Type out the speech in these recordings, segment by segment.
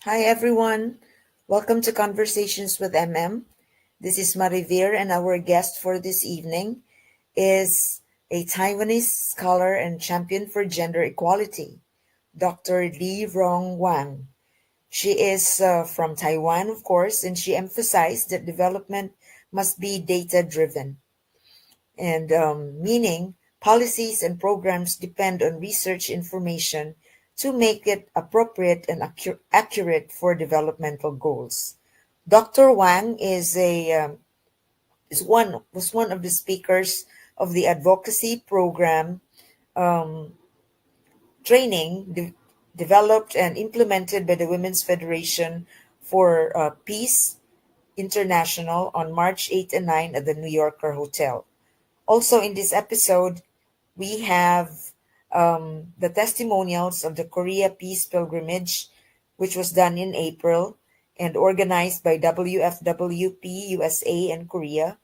Hi everyone. Welcome to Conversations with MM. This is Marivir, and our guest for this evening is a Taiwanese scholar and champion for gender equality, Dr. Lih-Rong Wang. She is from Taiwan, of course, and she emphasized that development must be data driven, and meaning policies and programs depend on research information to make it appropriate and accurate for developmental goals. Dr. Wang is one was one of the speakers of the advocacy program um, training developed and implemented by the Women's Federation for Peace International on March 8 and 9 at the New Yorker Hotel. Also, in this episode, we have the testimonials of the Korea Peace Pilgrimage, which was done in April and organized by WFWP USA and Korea,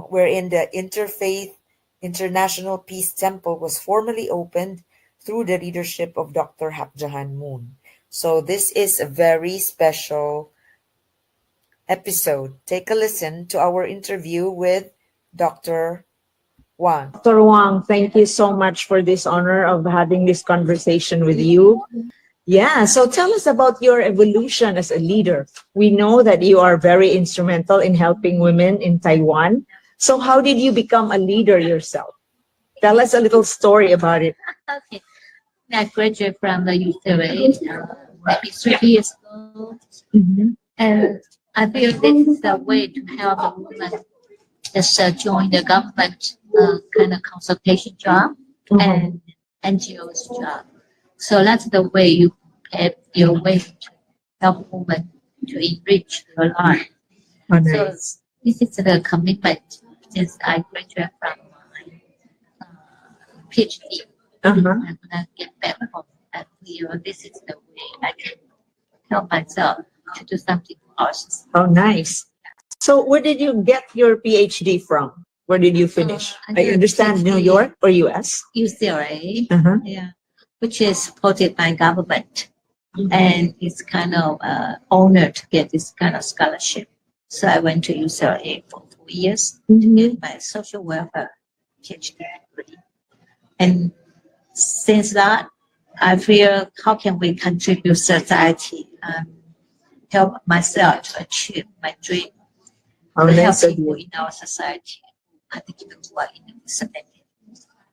wherein the Interfaith International Peace Temple was formally opened through the leadership of Dr. Hak Ja Han Moon. So this is a very special episode. Take a listen to our interview with Dr. Wang. Dr. Wang, thank you so much for this honor of having this conversation with you. Yeah, so tell us about your evolution as a leader. We know that you are very instrumental in helping women in Taiwan. So how did you become a leader yourself? Tell us a little story about it. Okay. I graduated from the UCLA maybe 3 years ago, Mhm. and I feel this is the way to help a woman just join the government kind of consultation job and NGO's job. So that's the way you have your way to help women to enrich her life. Oh, So nice. this is the commitment since I graduated from my PhD. Uh-huh. I'm gonna get back home and feel this is the way I can help myself to do something for others. Oh, nice. So where did you get your PhD from? Where did you finish? I I did understand New PhD. York or US? UCLA, Uh-huh. yeah, which is supported by government, and it's kind of honored to get this kind of scholarship. So I went to UCLA for 4 years to get my social welfare PhD degree, and since that, I feel how can we contribute society and help myself to achieve my dream Oh, to help nice of people you. in our society, particularly who are in the disability.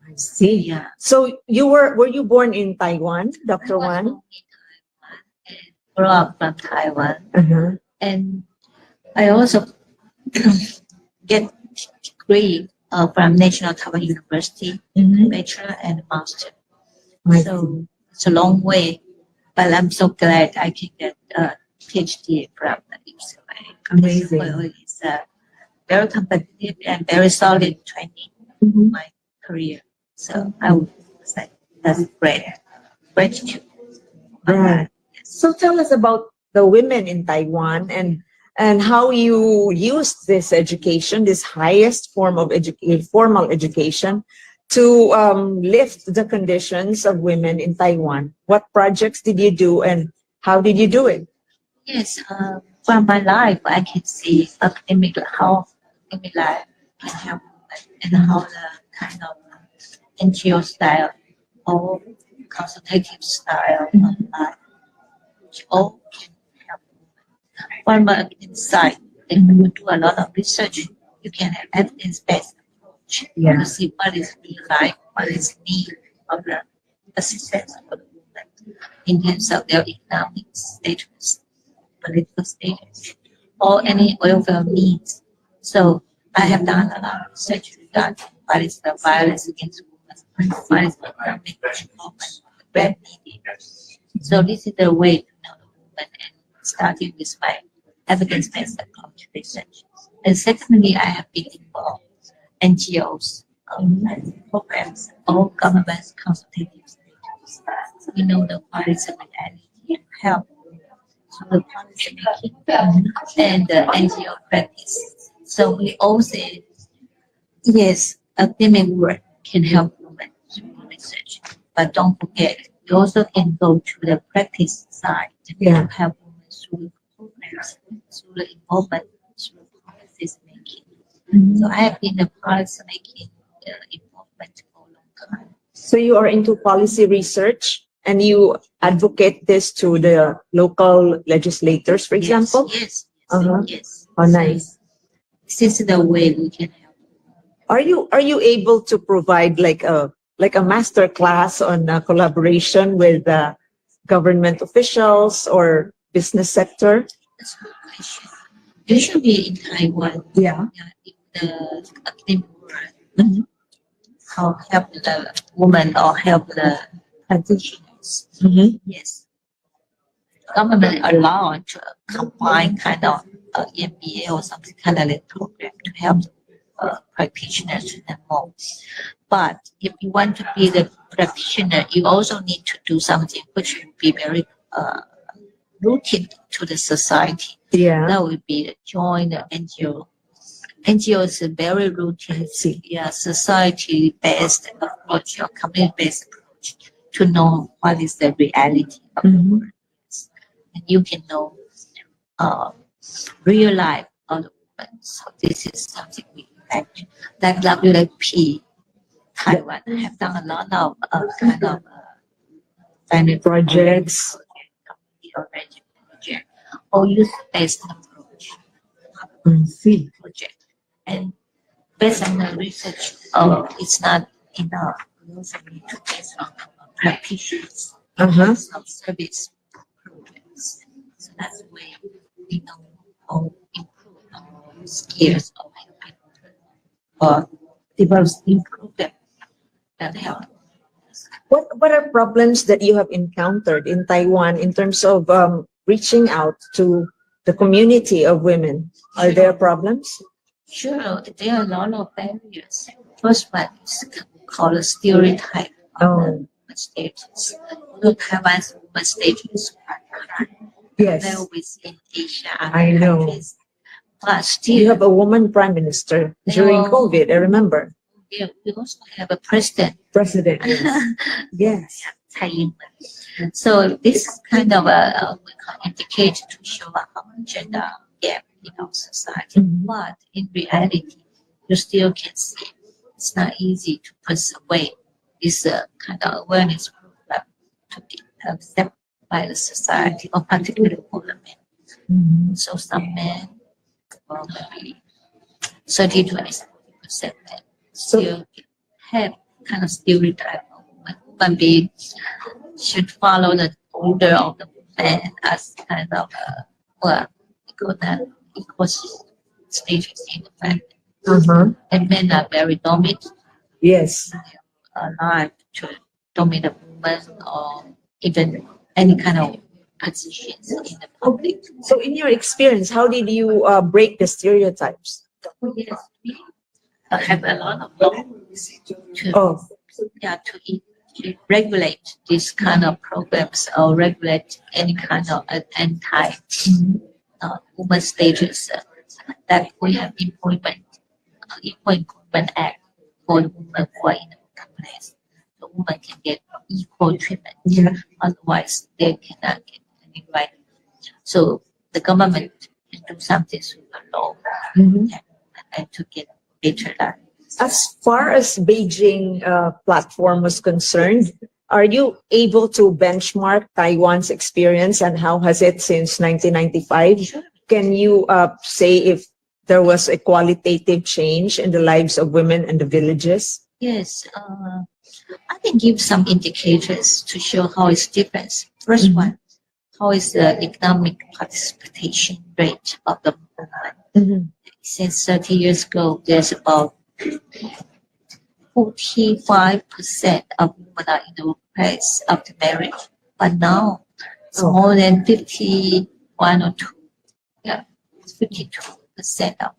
I see. Yeah. So were you born in Taiwan, Dr. I was Wan? born in Taiwan and grew up from Taiwan, Uh-huh. and I also get degree from National Taiwan University, bachelor and master. I So it's a long way, but I'm so glad I can get a PhD from the UCLA. Amazing. Well, it's very competitive and very solid training in my career. So I would say that's great. Gratitude. Right. So tell us about the women in Taiwan and how you used this education, this highest form of formal education, to lift the conditions of women in Taiwan. What projects did you do and how did you do it? Yes, from my life, I can see how academic life can help women and how the kind of NGO style or consultative style of life, which all can help women. From my inside, then when you do a lot of research, you can have evidence-based approach to see what is the life, what is need of the assistance for the women in terms of their economic status, political status, or any welfare needs. So I have done a lot of research regarding what is the violence against women, what is the economic development, the needed. So this is the way to know the woman, and starting with my evidence-based approach research. And secondly, I have been involved NGOs, programs, all government consultative stages. We know the policy reality and help through the policy making and the NGO practice. So we all say, yes, academic work can help women through research, but don't forget, you also can go to the practice side Yeah. help women through programs, through the involvement, through policies making. So I have been a policy making involvement for a long time. So you are into policy research and you advocate this to the local legislators, for example? Yes. Yes. Oh, nice. This is the way we can help. Are you able to provide like a master class on collaboration with government officials or business sector? That's a good question. Usually in Taiwan, Yeah. in the academic world, how help the woman or help the practitioners. Mm-hmm. Yes. Government allowed to combine kind of MBA or something kind of like program to help practitioners and more. But if you want to be the practitioner, you also need to do something which will be very rooted to the society. Yeah. That would be join the NGO. NGO is a very routine, society-based approach or community-based approach to know what is the reality of the world. And you can know real life of the women. So this is something we like. Like WLP, Taiwan have done a lot of kind of family Projects. project, or youth-based approach project. And based on the research, it's not enough. We also need to base on practitioners, some service programs. So that's the way we know how improve our skills of helping or develop improve them that help. What are problems that you have encountered in Taiwan in terms of reaching out to the community of women? Are there problems? Sure, there are a lot of barriers. First one is called a stereotype of the woman status. Taiwan's woman status is quite high. Yes. Well, within Asia, I know. countries. But still, You have a woman prime minister during COVID, I remember. Yeah, we also have a president. President, yes. Tsai Ing-wen. So this is kind of a indicator to show how gender gap in our society. But in reality, you still can see it's not easy to persuade this kind of awareness program to be accepted by the society, or particularly for the men. So some men, or maybe 30 to 40% men, still have kind of stereotype of woman being should follow the order of the man as kind of equal status in the family. And men are very dominant. Yes. Alive to dominate women or even any kind of positions in the public. So in your experience, how did you break the stereotypes? Yes, we have a lot of laws to regulate this kind of programs or regulate any kind of anti woman status. That we have Equal Employment Act for the women who are in the workplace. The women can get equal treatment. Otherwise, they cannot get any right. So the government can do something through the law and to get better life. As far as Beijing platform was concerned, are you able to benchmark Taiwan's experience and how has it since 1995? Sure. Can you say if there was a qualitative change in the lives of women in the villages? Yes, I can give some indicators to show how it's different. First one, how is the economic participation rate of the women? Since 30 years ago, there's about 45% of women are in the workplace after marriage, but now it's more than 51 or 2. Yeah, 52% of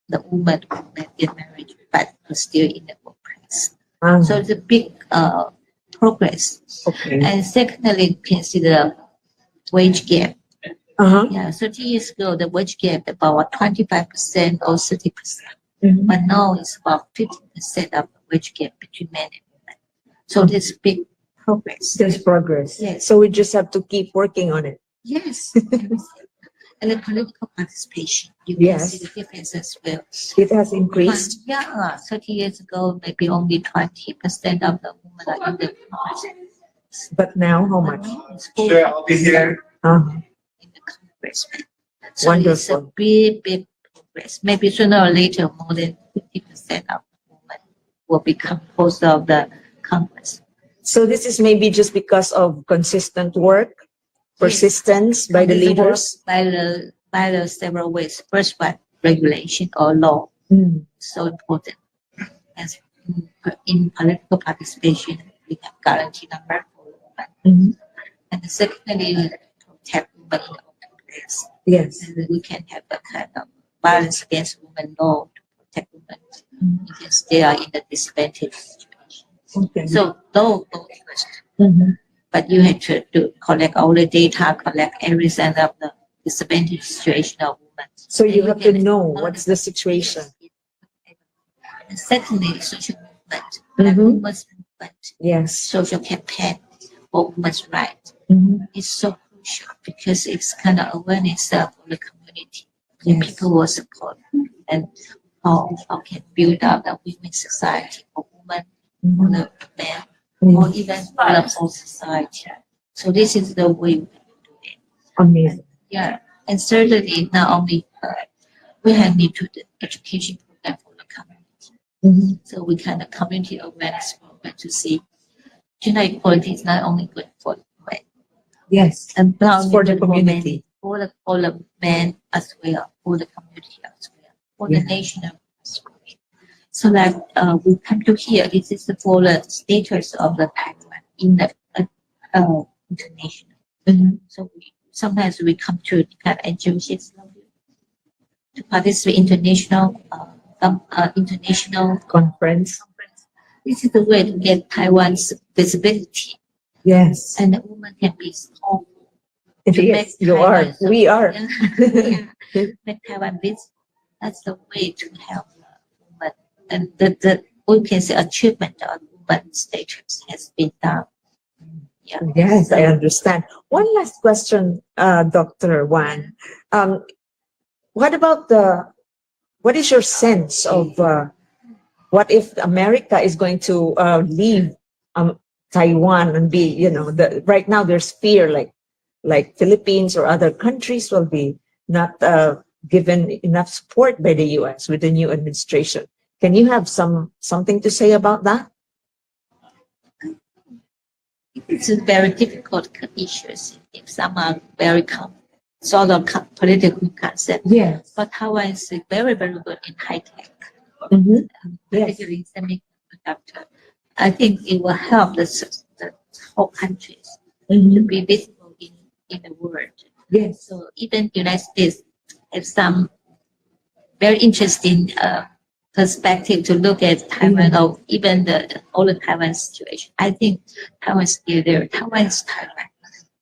the women who get married but are still in the workplace. So it's a big progress. And secondly, consider wage gap. Yeah, 30 years ago, the wage gap about 25% or 30%. But now it's about 50% of the wage gap between men and women. So there's big progress. There's progress. Yes. So we just have to keep working on it. Yes. And the political participation, you Yes. can see the difference as well. It has increased. 30 years ago, maybe only 20% of the women are in the Congress. But now, how much? It's 40% Uh-huh. in the Congress. So Wonderful. it's a big progress. Maybe sooner or later, more than 50% of women will become host of the Congress. So this is maybe just because of consistent work, persistence by the leaders. By the several ways. First one, regulation or law. Mm. So important. As in political participation, we have guarantee number for women. Mm-hmm. And secondly, protect women in the workplace. Yes. And we can have a kind of violence against women law to protect women because they are in a disadvantaged situation. Okay. So law goes first. Mm-hmm. But you have to collect all the data, collect every sense of the disadvantaged situation of women. So you have to know what's the situation. And secondly, social movement, Mm-hmm. women's movement, Yes. social campaign for women's rights. Mm-hmm. It's so crucial because it's kind of awareness for the community. Yes. People will support and how can build up a women's society for women, for the men, or even for the whole society. So this is the way we do it. Amazing. Yeah, and certainly not only we have need to the education program for the community. Mm-hmm. So we kind of community awareness program to see gender equality is not only good for women Yes. and not It's only for the good for community. men, for the men as well, for the community as well, for the nation as well. So that we come to here, this is for the status of the Taiwan in the international. Mm-hmm. So sometimes we come to kind of NGOs to participate international Conference. This is the way to get Taiwan's visibility, Yes. and the woman can be strong. It is. You are. We are. Make Taiwan visible. That's the way to help women, and the we can say achievement of women's status has been done. Yeah. Yes, I understand. One last question, Dr. Wang. What is your sense of what if America is going to leave Taiwan and be, right now there's fear like Philippines or other countries will be not given enough support by the US with the new administration. Can you have something to say about that? It's a very difficult issues. If some are very sort of political concept. Yes. But Taiwan is very good in high tech, Mm-hmm. particularly semiconductor. I think it will help the whole countries to be visible in the world. Yes. So even United States have some very interesting perspective to look at Taiwan or even all the Taiwan situation. I think Taiwan is still there. Taiwan is Taiwan.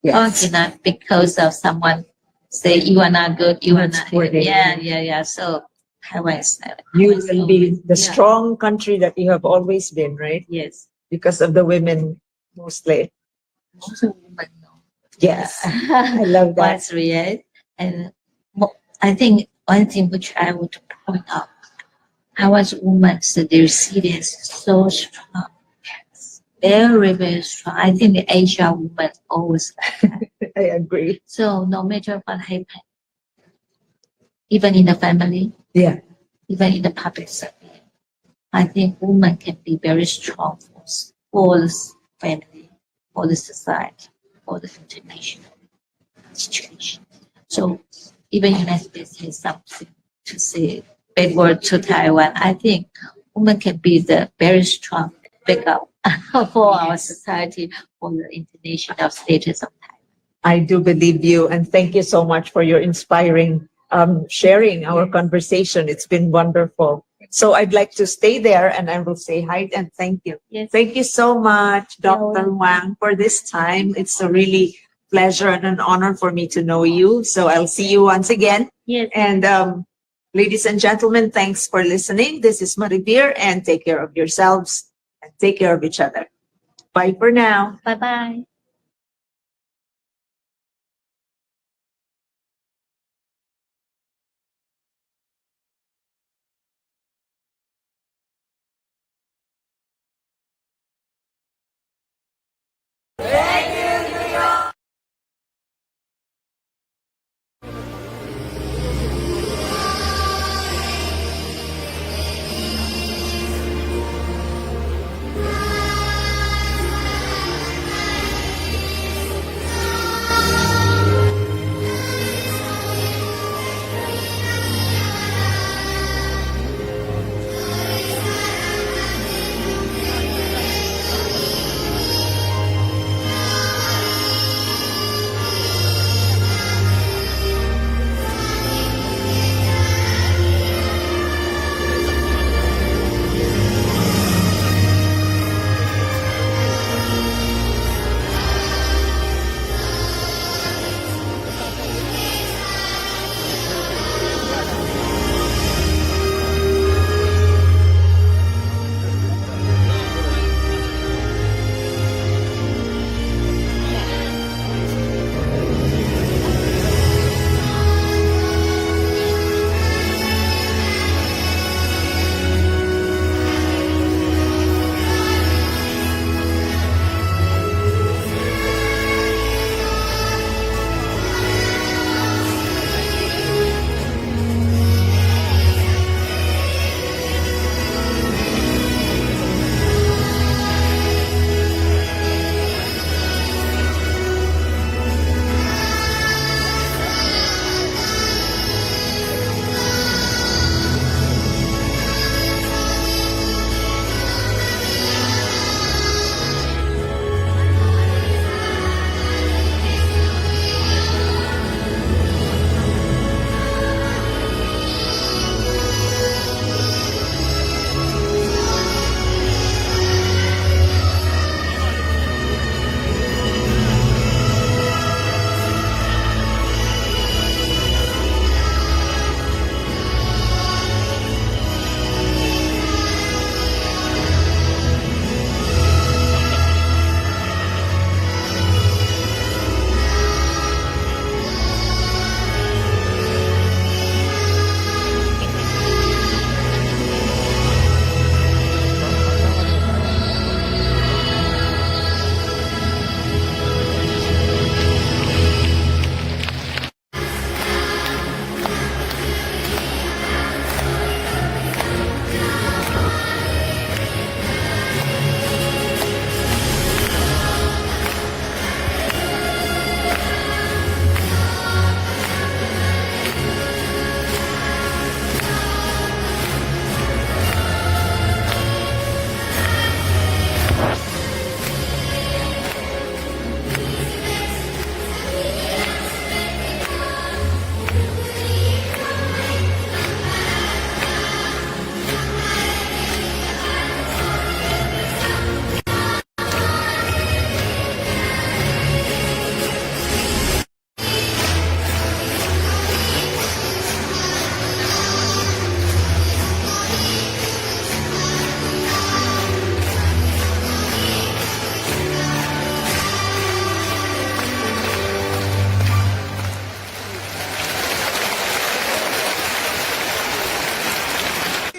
Yes. Not because of someone say you are not good, you are not. Yeah. So Taiwan is Taiwan. You will be the strong country that you have always been, right? Yes. Because of the women mostly. Also women know. Yes. I love that. That's real. And I think one thing which I would point out, Taiwan's women, their resilience is so strong. Very strong. I think the Asian women always I agree. So no matter what happens, even in the family, even in the public sector, I think women can be very strong force for the family, for the society, for the international situation. So even United States has something to say bad word to Taiwan. I think women can be the very strong backup for our society, for the international status of Taiwan. I do believe you, and thank you so much for your inspiring sharing our conversation. It's been wonderful. So I'd like to stay there and I will say hi and thank you. Yes. Thank you so much, Dr. Wang, for this time. It's a really pleasure and an honor for me to know you. So I'll see you once again. Yes. And ladies and gentlemen, thanks for listening. This is Maribir, and take care of yourselves and take care of each other. Bye for now. Bye bye.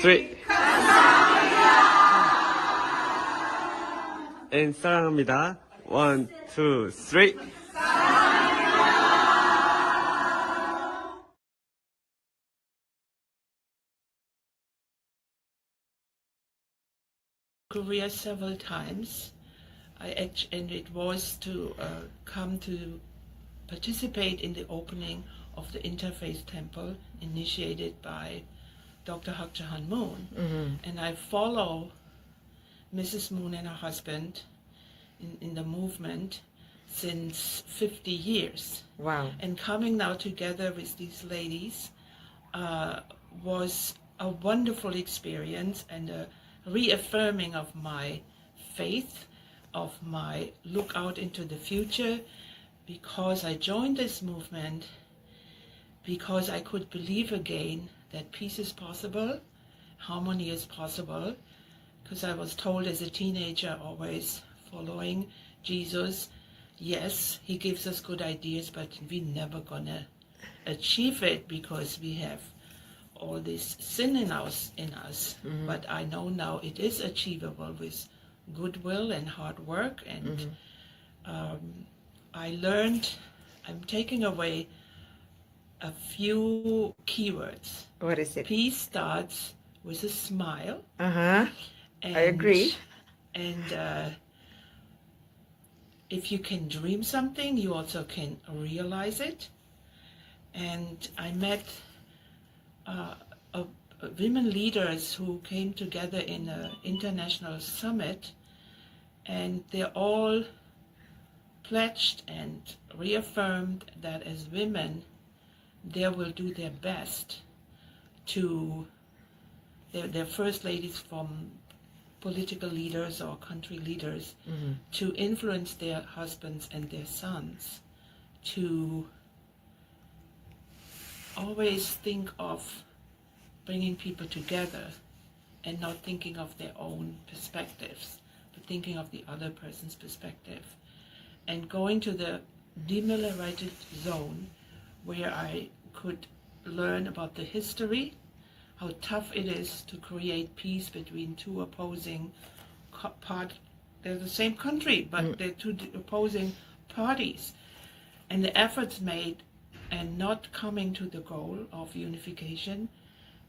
three. And 사랑합니다. One, two, three. Korea several times. And it was to come to participate in the opening of the Interfaith Temple initiated by Dr. Hak Ja Han Moon. And I follow Mrs. Moon and her husband in the movement since 50 years. Wow. And coming now together with these ladies was a wonderful experience and a reaffirming of my faith, of my look out into the future, because I joined this movement because I could believe again that peace is possible, harmony is possible, because I was told as a teenager always following Jesus. Yes, he gives us good ideas, but we're never gonna achieve it because we have all this sin in us. But I know now it is achievable with goodwill and hard work. And I learned, I'm taking away a few keywords. What is it? Peace starts with a smile. I agree. And if you can dream something, you also can realize it. And I met women leaders who came together in an international summit, and they all pledged and reaffirmed that as women, they will do their best to, they're first ladies from political leaders or country leaders, to influence their husbands and their sons to always think of bringing people together and not thinking of their own perspectives, but thinking of the other person's perspective. And going to the demilitarized zone where I could learn about the history, how tough it is to create peace between two opposing they're the same country, but they're two opposing parties. And the efforts made and not coming to the goal of unification.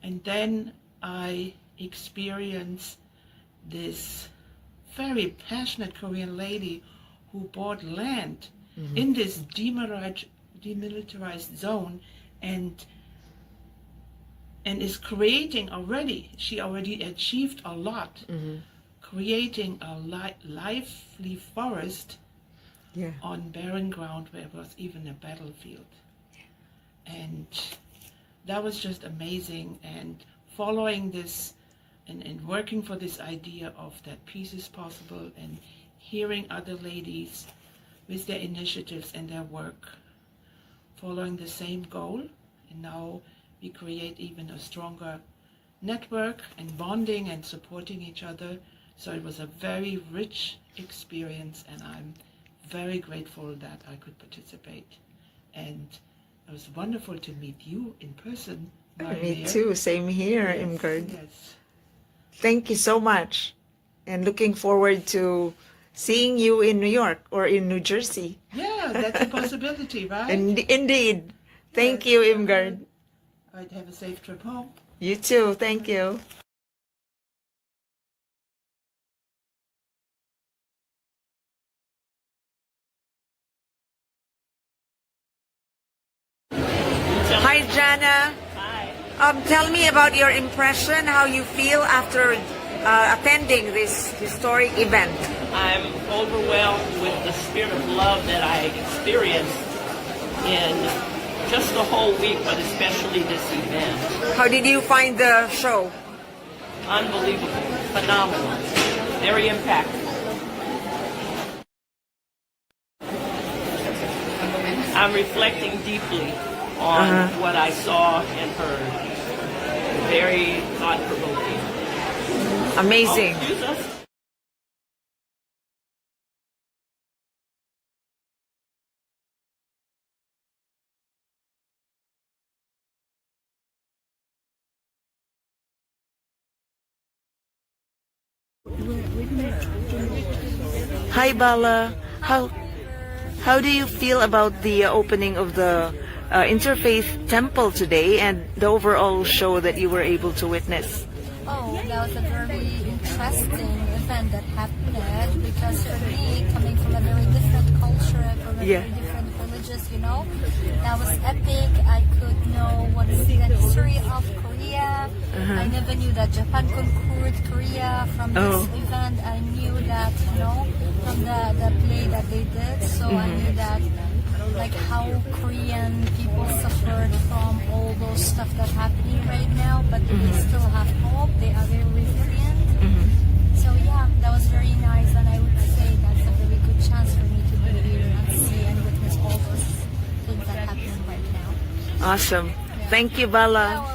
And then I experienced this very passionate Korean lady who bought land in this demilitarized zone and is creating already, she already achieved a lot, creating a lively forest on barren ground where it was even a battlefield. And that was just amazing. And following this and working for this idea of that peace is possible and hearing other ladies with their initiatives and their work following the same goal. And now we create even a stronger network and bonding and supporting each other. So it was a very rich experience, and I'm very grateful that I could participate. And it was wonderful to meet you in person. Me too. Same here, Yes, Imgard. yes. Thank you so much. And looking forward to seeing you in New York or in New Jersey. Yeah, that's a possibility, right? And indeed. Thank Yes. you, Imgard. I'd have a safe trip home. You too. Thank you. Hi, Jana. Hi. Tell me about your impression, how you feel after attending this historic event. I'm overwhelmed with the spirit of love that I experienced in just the whole week, but especially this event. How did you find the show? Unbelievable, phenomenal, very impactful. I'm reflecting deeply on what I saw and heard. Very thought-provoking. Amazing. Oh, excuse us. Hi, Bala. How do you feel about the opening of the Interfaith Temple today and the overall show that you were able to witness? Oh, that was a very interesting event that happened because for me, coming from a very different culture, from a very different religious, that was epic. I could know what is the history of Korea. I never knew that Japan conquered Korea from this event. I knew that, from the play that they did. So I knew that, like how Korean people suffered from all those stuff that's happening right now, but they still have hope. They are very resilient. So yeah, that was very nice, and I would say that's a very good chance for me to be here and see and witness all those things that are happening right now. Awesome. Thank you, Bala.